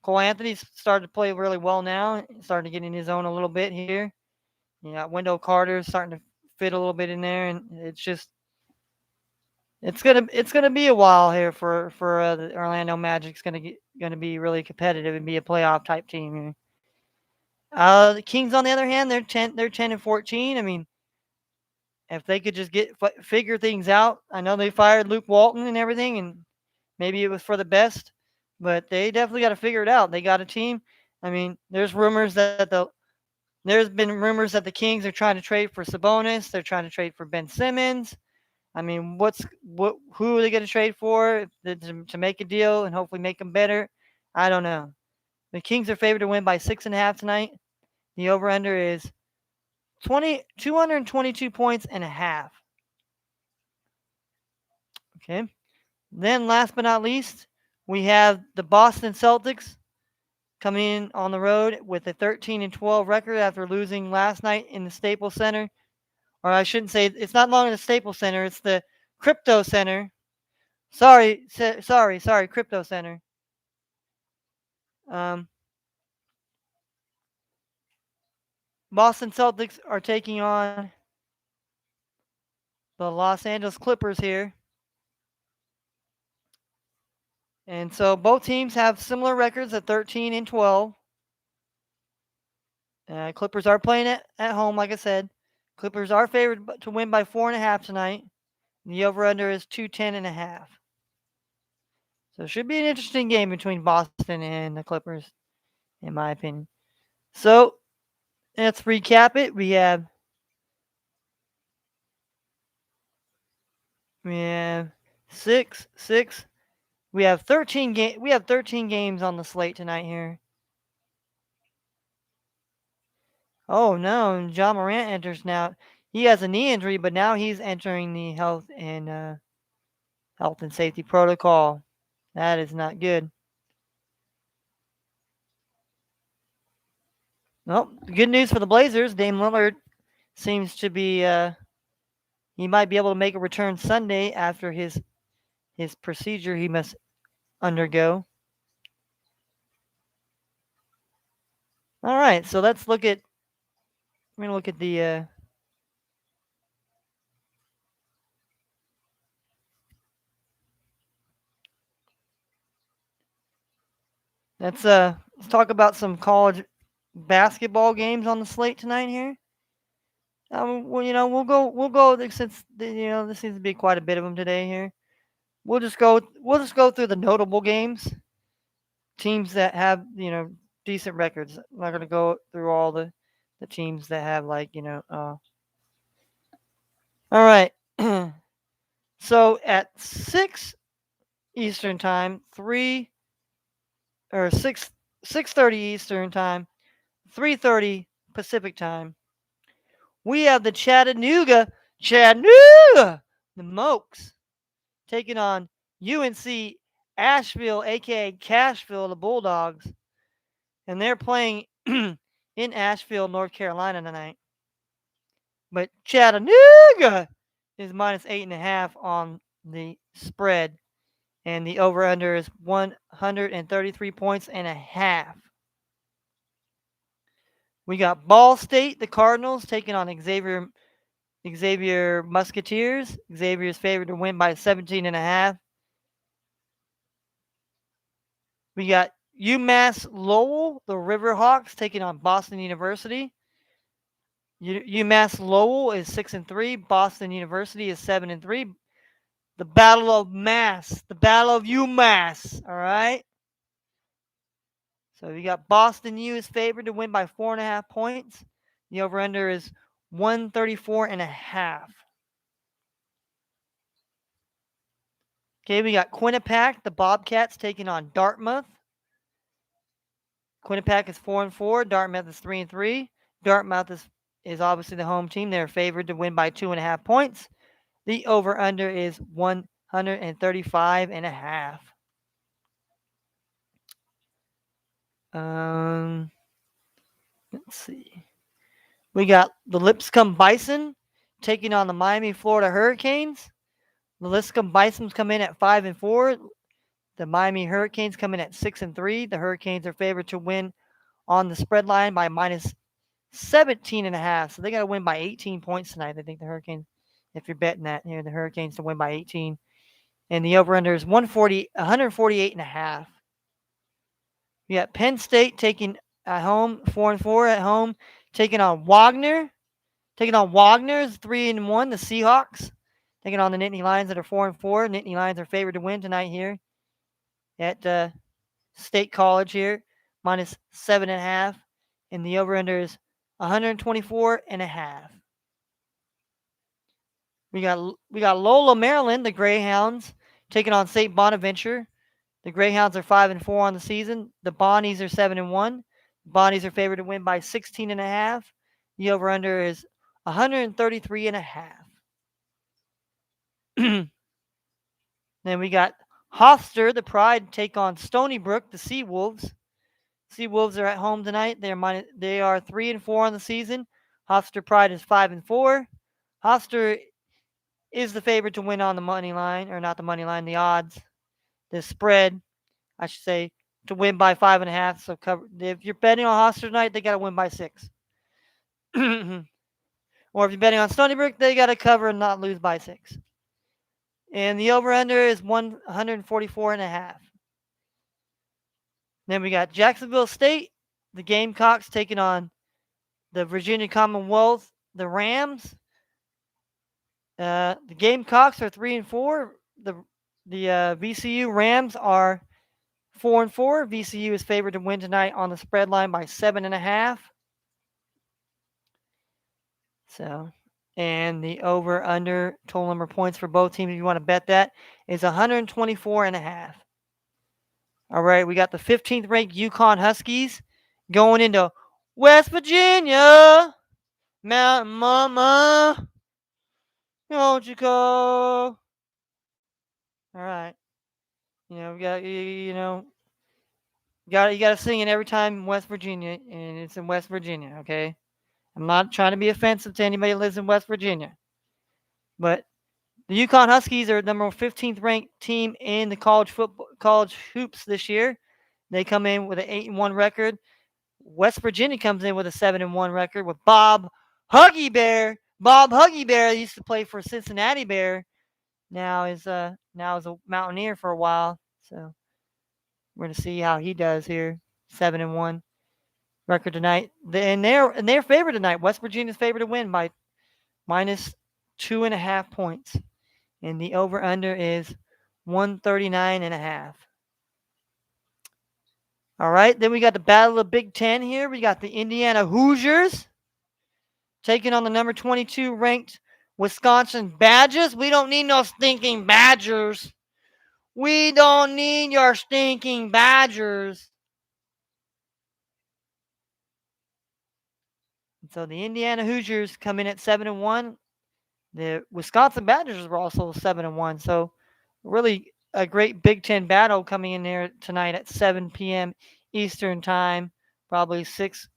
Anthony's started to play really well now. Starting to get in his own a little bit here. Wendell Carter's starting to fit a little bit in there, and it's gonna be a while here for the Orlando Magic's gonna be really competitive and be a playoff type team. The Kings, on the other hand, they're 10-14. I mean, if they could just figure things out, I know they fired Luke Walton and everything, and maybe it was for the best, but they definitely got to figure it out. They got a team. I mean, there's been rumors that the Kings are trying to trade for Sabonis. They're trying to trade for Ben Simmons. I mean, who are they going to trade for to make a deal and hopefully make them better? I don't know. The Kings are favored to win by 6.5 tonight. The over/under is 222 points and a half. Okay. Then last but not least, we have the Boston Celtics coming in on the road with a 13-12 record after losing last night in the Staples Center. Or I shouldn't say, it's not longer the Staples Center, it's the Crypto Center. Sorry, Crypto Center. Boston Celtics are taking on the Los Angeles Clippers here. And so both teams have similar records at 13-12. Clippers are playing at home, like I said. Clippers are favored to win by 4.5 tonight. The over/under is 210.5. So it should be an interesting game between Boston and the Clippers, in my opinion. So let's recap it. We have six. We have 13 games on the slate tonight here. Oh no, John Morant enters now. He has a knee injury, but now he's entering the health and safety protocol. That is not good. Well, good news for the Blazers. Dame Lillard seems to be he might be able to make a return Sunday after his procedure he must undergo. All right, so let's look at we're gonna look at the let's talk about some college basketball games on the slate tonight here. Well, we'll go since there seems to be quite a bit of them today here. We'll just go through the notable games, teams that have decent records. I'm not gonna go through all the teams that have all right. So at 6 Eastern time, 3 or 6:30 Eastern time, 3:30 Pacific time, we have the Chattanooga, the Mokes taking on UNC Asheville, aka Cashville, the Bulldogs, and they're playing in Asheville, North Carolina tonight. But Chattanooga is minus 8.5 on the spread, and the over/under is 133 points and a half. We got Ball State, the Cardinals, taking on Xavier Musketeers. Xavier is favored to win by 17.5. We got UMass Lowell, the Riverhawks, taking on Boston University. UMass Lowell is 6-3. Boston University is 7-3. The Battle of Mass, the Battle of UMass. All right. So you got Boston U is favored to win by 4.5 points. The over/under is 134.5. Okay, we got Quinnipiac, the Bobcats, taking on Dartmouth. Quinnipiac is 4-4. Dartmouth is 3-3. Dartmouth is obviously the home team. They're favored to win by 2.5 points. The over/under is 135.5. Let's see. We got the Lipscomb Bison taking on the Miami, Florida Hurricanes. The Lipscomb Bisons come in at 5-4. The Miami Hurricanes come in at 6-3. The Hurricanes are favored to win on the spread line by minus 17.5. So they got to win by 18 points tonight. I think the Hurricanes, if you're betting that here, the Hurricanes to win by 18. And the over/under is 148.5. We got Penn State taking at home, 4-4 at home, taking on Wagner. Taking on Wagner's 3-1, the Seahawks. Taking on the Nittany Lions that are 4-4. Nittany Lions are favored to win tonight here at State College here, minus 7.5. And the over/under is 124.5. We got Lola, Maryland, the Greyhounds, taking on St. Bonaventure. The Greyhounds are 5-4 on the season. The Bonnies are 7-1. Bonnies are favored to win by 16.5. The over/under is 133.5. Then we got Hofstra, the Pride, take on Stony Brook, the Seawolves. Seawolves are at home tonight. They are 3-4 on the season. Hofstra Pride is 5-4. Hofstra is the favorite to win on the money line, or not the money line, the odds, the spread, I should say, to win by 5.5. So if you're betting on Hofstra tonight, they got to win by 6. Or if you're betting on Stony Brook, they got to cover and not lose by 6. And the over/under is 144.5. Then we got Jacksonville State, the Gamecocks, taking on the Virginia Commonwealth, the Rams. The Gamecocks are 3-4. The VCU Rams are 4-4. VCU is favored to win tonight on the spread line by 7.5. So, and the over/under total number of points for both teams, if you want to bet that, is 124.5. All right, we got the 15th ranked UConn Huskies going into West Virginia, Mountain Mama, won't you call? All right. We got you got to sing it every time West Virginia, and it's in West Virginia. Okay. I'm not trying to be offensive to anybody that lives in West Virginia, but the Yukon Huskies are the number 15th ranked team in the college hoops this year. They come in with an 8-1 record. West Virginia comes in with a 7-1 record with Bob Huggy Bear. Bob Huggy Bear used to play for Cincinnati Bear. Now is a Mountaineer for a while. So we're gonna see how he does here. 7-1 record tonight. And they're favored tonight. West Virginia's favored to win by minus 2.5 points. And the over under is 139.5. All right, then we got the Battle of Big Ten here. We got the Indiana Hoosiers taking on the number 22 ranked Wisconsin Badgers. We don't need no stinking Badgers. We don't need your stinking Badgers. So the Indiana Hoosiers come in at 7-1. The Wisconsin Badgers were also 7-1. So really a great Big Ten battle coming in there tonight at 7 p.m. Eastern time, probably 6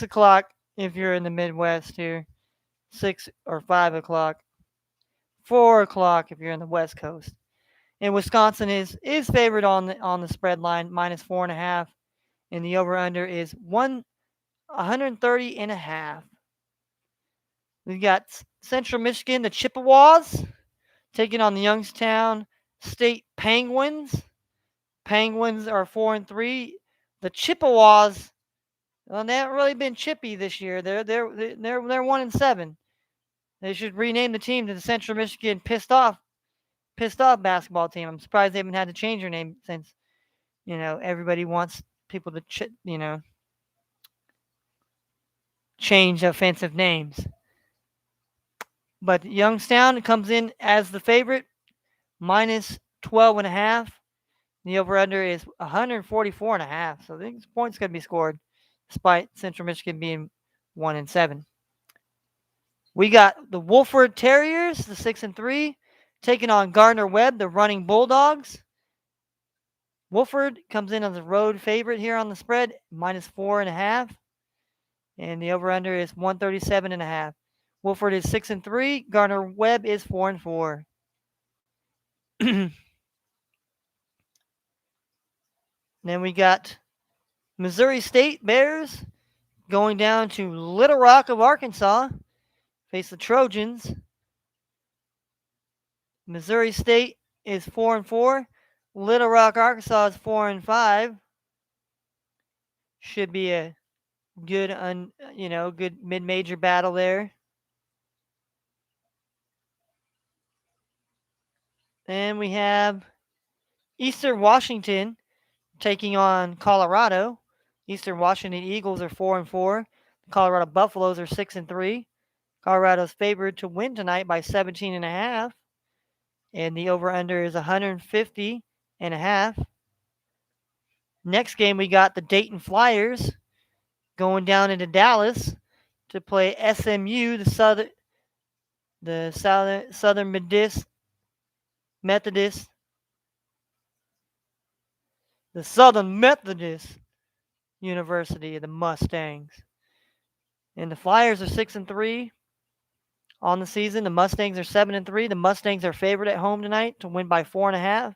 o'clock if you're in the Midwest here, 6 or 5 o'clock, 4 o'clock if you're in the West Coast. And Wisconsin is favored on the spread line, minus 4.5, and the over under is 130.5. We've got Central Michigan, the Chippewas, taking on the Youngstown State Penguins. Penguins are 4-3. The Chippewas, well, they haven't really been chippy this year. They're 1-7. They should rename the team to the Central Michigan Pissed Off basketball team. I'm surprised they haven't had to change their name since everybody wants people to change offensive names. But Youngstown comes in as the favorite, minus 12.5. The over-under is 144.5. So these points going to be scored, despite Central Michigan being 1-7. We got the Wolford Terriers, the 6-3, taking on Gardner-Webb, the Running Bulldogs. Wolford comes in as a road favorite here on the spread, minus 4.5. And the over-under is 137.5. Wolford is 6-3. Gardner-Webb is 4-4. Then we got Missouri State Bears going down to Little Rock of Arkansas, face the Trojans. Missouri State is 4-4. Little Rock, Arkansas is 4-5. Should be a good mid-major battle there. And we have Eastern Washington taking on Colorado. Eastern Washington Eagles are 4-4. Colorado Buffaloes are 6-3. Colorado's favored to win tonight by 17.5. And the over-under is 150.5. Next game, we got the Dayton Flyers going down into Dallas to play SMU, the Southern Methodist, the Southern Methodist University of the Mustangs. And the Flyers are 6-3 on the season. The Mustangs are 7-3. The Mustangs are favored at home tonight to win by 4.5.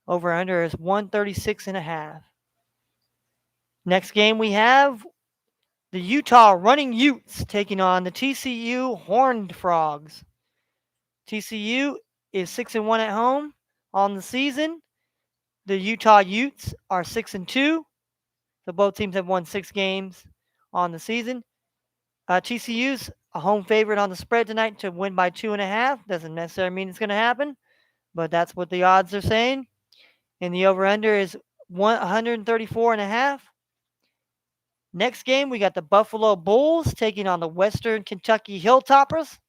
Over under is 136.5. Next game we have the Utah Running Utes taking on the TCU Horned Frogs. TCU is 6-1 at home on the season. The Utah Utes are 6-2. So both teams have won 6 games on the season. TCU's a home favorite on the spread tonight to win by 2.5. Doesn't necessarily mean it's going to happen, but that's what the odds are saying. And the over-under is 134.5. Next game, we got the Buffalo Bulls taking on the Western Kentucky Hilltoppers.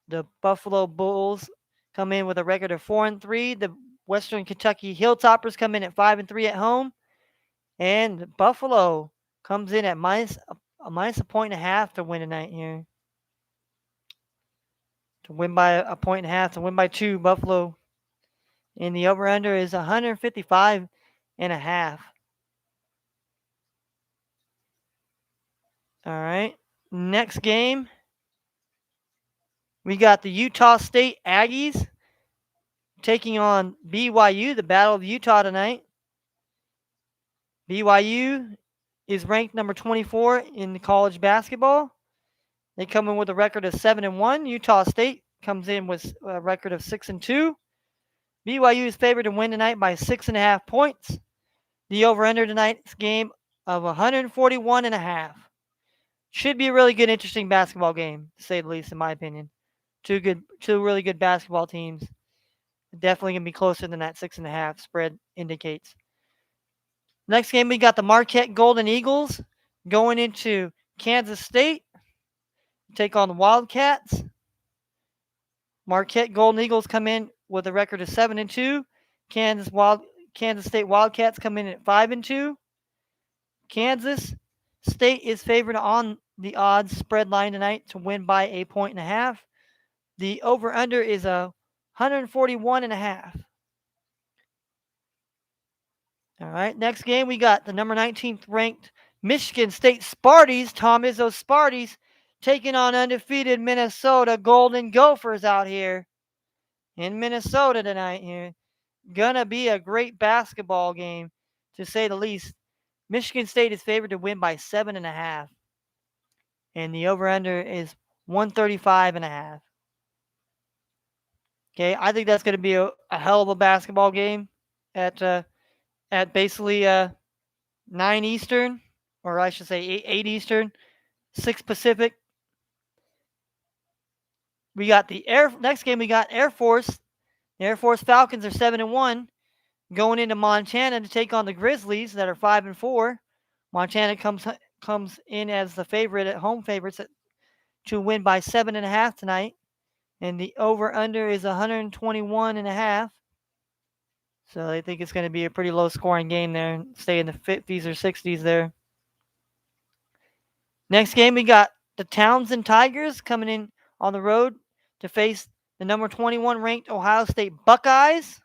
The Buffalo Bulls come in with a record of 4-3. The Western Kentucky Hilltoppers come in at 5-3 at home. And Buffalo comes in at minus a point and a half to win tonight here. To win by a point and a half, to win by 2, Buffalo. And the over-under is 155 and a half. All right. Next game, we got the Utah State Aggies taking on BYU, the Battle of Utah tonight. BYU is ranked number 24 in college basketball. They come in with a record of 7-1. Utah State comes in with a record of 6-2. BYU is favored to win tonight by 6.5 points. The over/under tonight's game of 141 and a half. Should be a really good, interesting basketball game, to say the least, in my opinion. Two really good basketball teams. Definitely gonna be closer than that 6.5 spread indicates. Next game, we got the Marquette Golden Eagles going into Kansas State. Take on the Wildcats. Marquette Golden Eagles come in with a record of 7-2. Kansas State Wildcats come in at 5-2. Kansas State is favored on the odds spread line tonight to win by a point and a half. The over/under is 141 and a half. All right, next game we got the number 19th ranked Michigan State Sparties, Tom Izzo Sparties, taking on undefeated Minnesota Golden Gophers out here in Minnesota tonight here. Gonna be a great basketball game, to say the least. Michigan State is favored to win by 7.5. And the over/under is 135 and a half. Okay, I think that's going to be a hell of a basketball game at basically 9 Eastern, or I should say 8 Eastern, 6 Pacific. We got the next game. We got Air Force. The Air Force Falcons are 7-1, going into Montana to take on the Grizzlies that are 5-4. Montana comes in as the favorite at home favorites to win by 7.5 tonight. And the over/under is 121 and a half. So I think it's going to be a pretty low scoring game there. Stay in the 50s or 60s there. Next game, we got the Townsend Tigers coming in on the road to face the number 21 ranked Ohio State Buckeyes.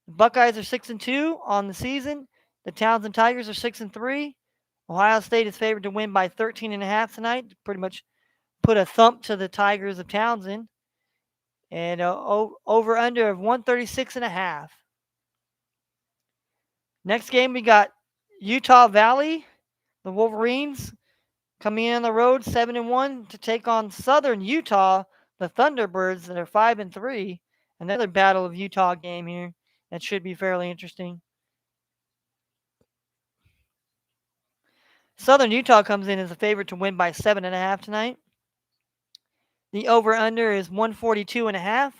The Buckeyes are 6-2 on the season. The Townsend Tigers are 6-3. Ohio State is favored to win by 13.5 tonight. Pretty much put a thump to the Tigers of Townsend. And over/under of 136.5. Next game, we got Utah Valley, the Wolverines, coming in on the road 7-1 to take on Southern Utah, the Thunderbirds that are 5-3. Another Battle of Utah game here that should be fairly interesting. Southern Utah comes in as a favorite to win by 7.5 tonight. The over/under is 142.5.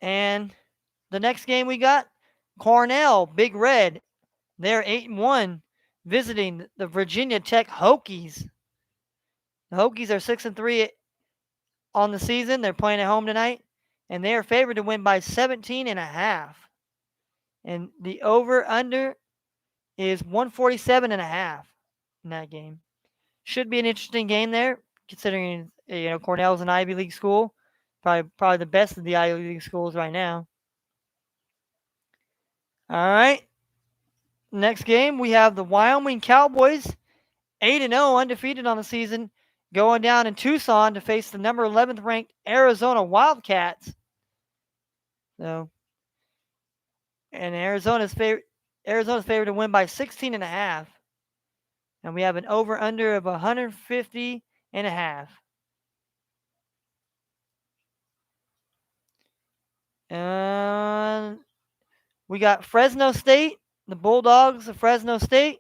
And the next game we got, Cornell, Big Red. They're 8-1, visiting the Virginia Tech Hokies. The Hokies are 6-3 on the season. They're playing at home tonight, and they are favored to win by 17.5. And the over/under is 147.5 in that game. Should be an interesting game there, considering Cornell's an Ivy League school, probably the best of the Ivy League schools right now. All right. Next game, we have the Wyoming Cowboys, 8-0, undefeated on the season, going down in Tucson to face the number 11th ranked Arizona Wildcats. So, and Arizona's favored to win by 16.5. And we have an over/under of 150.5. And we got Fresno State, the Bulldogs of Fresno State.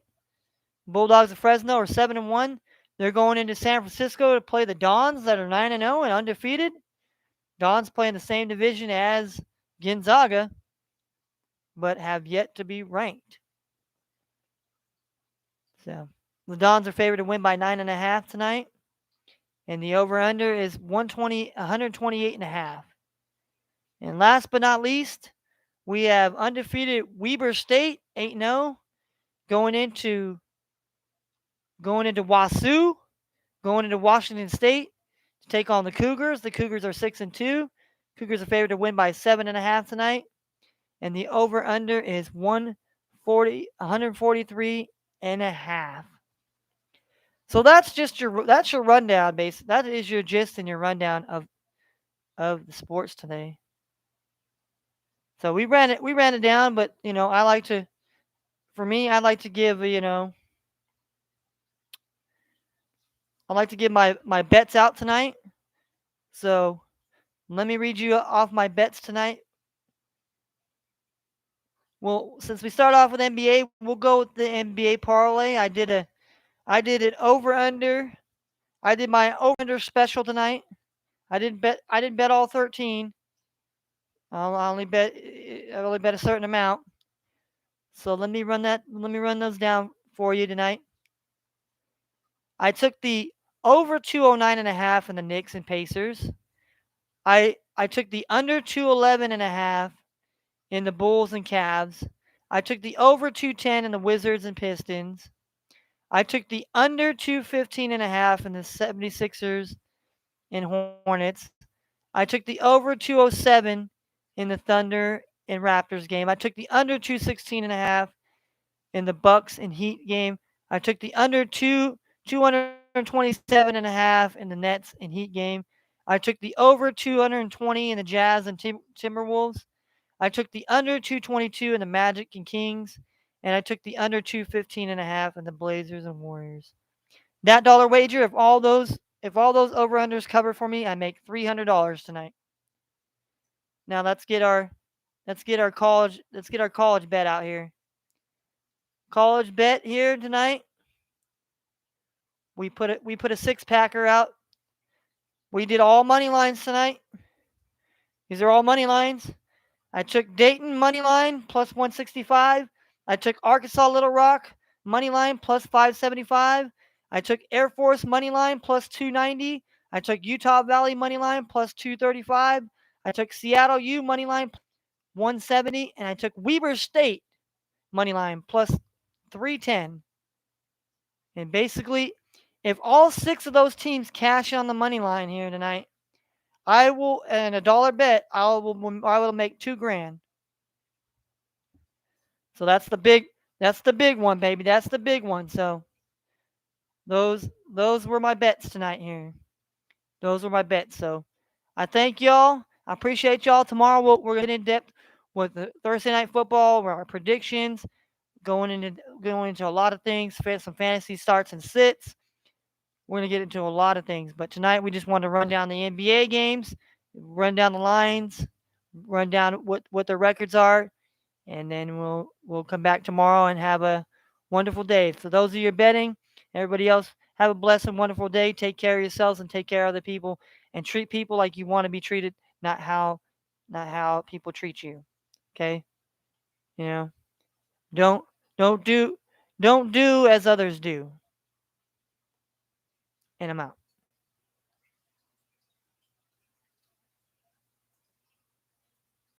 Bulldogs of Fresno are 7-1. They're going into San Francisco to play the Dons that are 9-0 and undefeated. Dons play in the same division as Gonzaga, but have yet to be ranked. So the Dons are favored to win by 9.5 tonight. And the over/under is 128.5. And last but not least, We have undefeated Weber State 8-0 going into Wasu, going into Washington State to take on the Cougars. The Cougars are 6-2. Cougars are favored to win by 7.5 tonight, and the over under is 143.5. So that's your rundown, base. That is your gist and your rundown of the sports today. So we ran it down, but for me, I like to give my bets out tonight. So let me read you off my bets tonight. Well, since we start off with NBA, we'll go with the NBA parlay. I did it over under. I did my over under special tonight. I didn't bet all 13. I only bet a certain amount. So let me run those down for you tonight. I took the over 209.5 in the Knicks and Pacers. I took the under 211.5 in the Bulls and Cavs. I took the over 210 in the Wizards and Pistons. I took the under 215.5 in the 76ers and Hornets. I took the over 207 in the Thunder and Raptors game. I took the under 216.5 in the Bucks and Heat game. I took the under 227.5 in the Nets and Heat game. I took the over 220 in the Jazz and Timberwolves. I took the under 222 in the Magic and Kings, and I took the under 215.5 in the Blazers and Warriors. That dollar wager, if all those over unders cover for me, I make $300 tonight. Now let's get our college bet out here. College bet here tonight. We put a six packer out. We did all money lines tonight. These are all money lines. I took Dayton money line plus 165. I took Arkansas Little Rock money line plus 575. I took Air Force money line plus 290. I took Utah Valley money line plus 235. I took Seattle U money line 170, and I took Weber State money line plus 310. And basically, if all six of those teams cash on the money line here tonight, I will, and a dollar bet, I will make $2,000. So that's the big one, baby. That's the big one. So those were my bets tonight here. Those were my bets. So I thank y'all. I appreciate y'all. Tomorrow we're gonna get in depth with the Thursday night football, where our predictions, going into a lot of things, some fantasy starts and sits. We're gonna get into a lot of things. But tonight we just wanted to run down the NBA games, run down the lines, run down what the records are, and then we'll come back tomorrow and have a wonderful day. So those of you betting, everybody else, have a blessed and wonderful day. Take care of yourselves and take care of other people, and treat people like you want to be treated, not how people treat you. Okay? You know, don't don't do don't do as others do. And I'm out.